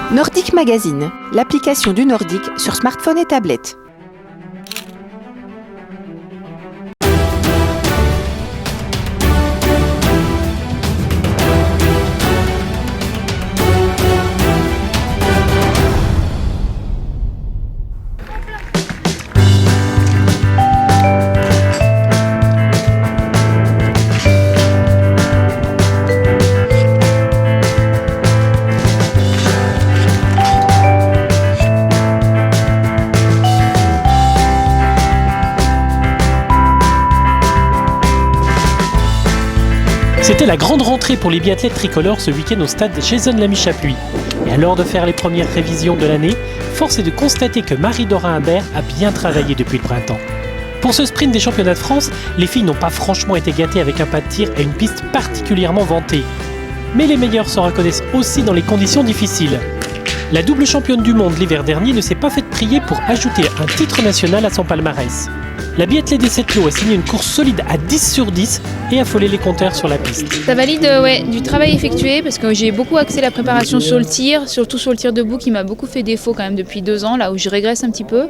Nordic Magazine, l'application du Nordic sur smartphone et tablette. C'était la grande rentrée pour les biathlètes tricolores ce week-end au stade Jason Lamy-Chapuis. Et à l'heure de faire les premières révisions de l'année, force est de constater que Marie-Dora Imbert a bien travaillé depuis le printemps. Pour ce sprint des championnats de France, les filles n'ont pas franchement été gâtées avec un pas de tir et une piste particulièrement vantée. Mais les meilleures se reconnaissent aussi dans les conditions difficiles. La double championne du monde l'hiver dernier ne s'est pas faite prier pour ajouter un titre national à son palmarès. La biathlète des 7 lots a signé une course solide à 10 sur 10 et affolé les compteurs sur la piste. Ça valide du travail effectué parce que j'ai beaucoup axé la préparation sur le tir, surtout sur le tir debout qui m'a beaucoup fait défaut quand même depuis 2 ans, là où je régresse un petit peu.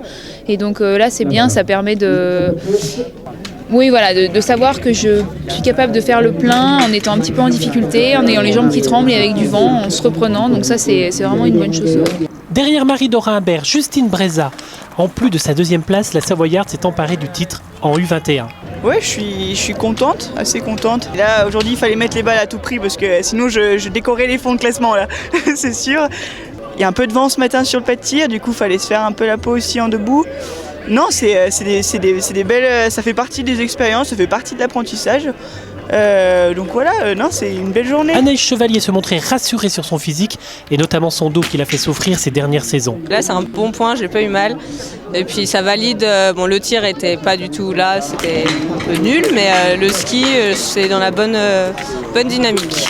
Et donc là c'est bien, ça permet de savoir que je suis capable de faire le plein en étant un petit peu en difficulté, en ayant les jambes qui tremblent et avec du vent, en se reprenant. Donc ça c'est vraiment une bonne chose. Derrière Marie-Dora Imbert, Justine Breza. En plus de sa deuxième place, la Savoyarde s'est emparée du titre en U21. Ouais, je suis contente, assez contente. Et là, aujourd'hui, il fallait mettre les balles à tout prix parce que sinon, je décorais les fonds de classement, là, c'est sûr. Il y a un peu de vent ce matin sur le pas de tir, du coup, il fallait se faire un peu la peau aussi en debout. Non, c'est des belles... Ça fait partie des expériences, ça fait partie de l'apprentissage. Donc voilà, non, c'est une belle journée. Anaïs Chevalier se montrait rassurée sur son physique et notamment son dos qui l'a fait souffrir ces dernières saisons. Là c'est un bon point, j'ai pas eu mal et puis ça valide, le tir était pas du tout là, c'était un peu nul mais le ski c'est dans la bonne dynamique.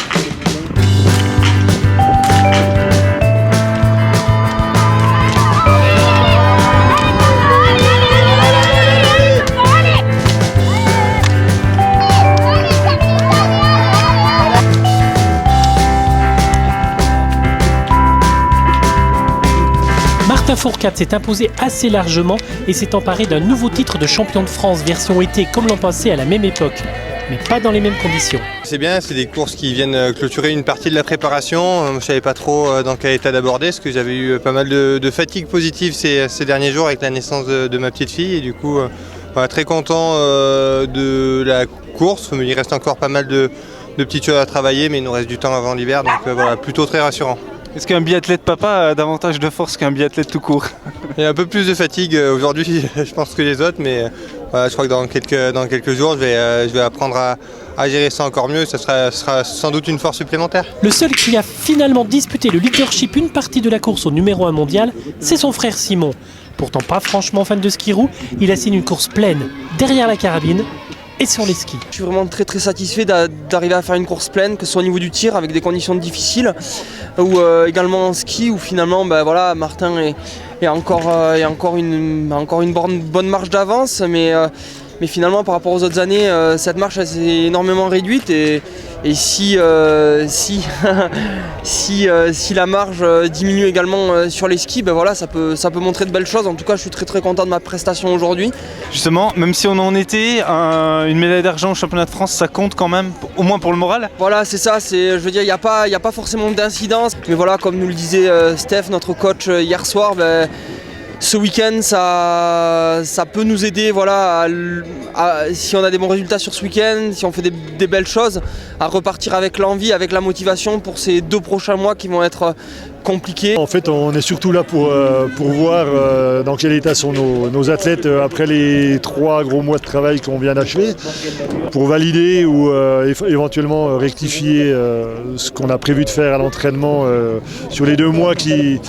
Martin Fourcade s'est imposé assez largement et s'est emparé d'un nouveau titre de champion de France version été comme l'an passé à la même époque, mais pas dans les mêmes conditions. C'est bien, c'est des courses qui viennent clôturer une partie de la préparation. Je ne savais pas trop dans quel état d'aborder, parce que j'avais eu pas mal de fatigue positive ces derniers jours avec la naissance de ma petite fille. Et du coup, très content de la course. Il reste encore pas mal de petites choses à travailler, mais il nous reste du temps avant l'hiver, donc plutôt très rassurant. Est-ce qu'un biathlète papa a davantage de force qu'un biathlète tout court? Il y a un peu plus de fatigue aujourd'hui, je pense, que les autres, mais je crois que dans quelques jours, je vais apprendre à gérer ça encore mieux. Ça sera sans doute une force supplémentaire. Le seul qui a finalement disputé le leadership une partie de la course au numéro 1 mondial, c'est son frère Simon. Pourtant pas franchement fan de ski roue, il assigne une course pleine, derrière la carabine et sur les skis. Je suis vraiment très très satisfait d'arriver à faire une course pleine, que ce soit au niveau du tir avec des conditions difficiles ou également en ski où finalement Martin est encore une bonne marge d'avance mais finalement par rapport aux autres années cette marche s'est énormément réduite et si la marge diminue également sur les skis, ça peut montrer de belles choses. En tout cas, je suis très très content de ma prestation aujourd'hui. Justement, même si on en était, une médaille d'argent au championnat de France, ça compte quand même, au moins pour le moral. Voilà, c'est ça. Je veux dire, il n'y a pas forcément d'incidence. Mais voilà, comme nous le disait Steph, notre coach hier soir, ce week-end, ça peut nous aider, si on a des bons résultats sur ce week-end, si on fait des belles choses, à repartir avec l'envie, avec la motivation pour ces 2 prochains mois qui vont être compliqués. En fait, on est surtout là pour voir dans quel état sont nos athlètes après les 3 gros mois de travail qu'on vient d'achever, pour valider ou éventuellement rectifier ce qu'on a prévu de faire à l'entraînement sur les 2 mois qui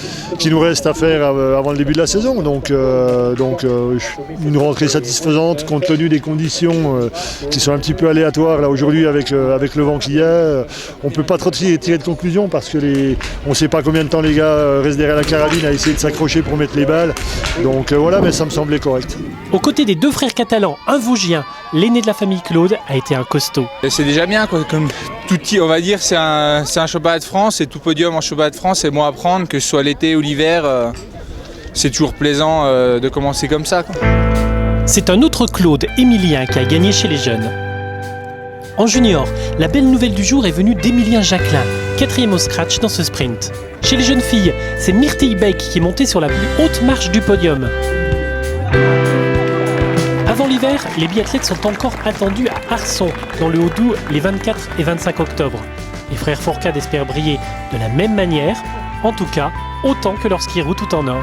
nous restent à faire avant le début de la saison. Donc une rentrée satisfaisante compte tenu des conditions qui sont un petit peu aléatoires là aujourd'hui avec le vent qu'il y a. On ne peut pas trop tirer de conclusion parce que on ne sait pas combien combien de temps les gars restent derrière la carabine à essayer de s'accrocher pour mettre les balles. Donc voilà, mais ça me semblait correct. Aux côtés des 2 frères catalans, un Vosgien, l'aîné de la famille Claude a été un costaud. C'est déjà bien, quoi. Comme tout, on va dire, c'est un championnat de France, et tout podium en championnat de France, c'est bon à prendre, que ce soit l'été ou l'hiver. C'est toujours plaisant de commencer comme ça, quoi. C'est un autre Claude, Émilien, qui a gagné chez les jeunes. En junior, la belle nouvelle du jour est venue d'Émilien Jacquelin, 4e au scratch dans ce sprint. Chez les jeunes filles, c'est Myrtille Beck qui est montée sur la plus haute marche du podium. Avant l'hiver, les biathlètes sont encore attendus à Arçon, dans le Haut-Doubs, les 24 et 25 octobre. Les frères Fourcade espèrent briller de la même manière, en tout cas, autant que leur ski roue tout en or.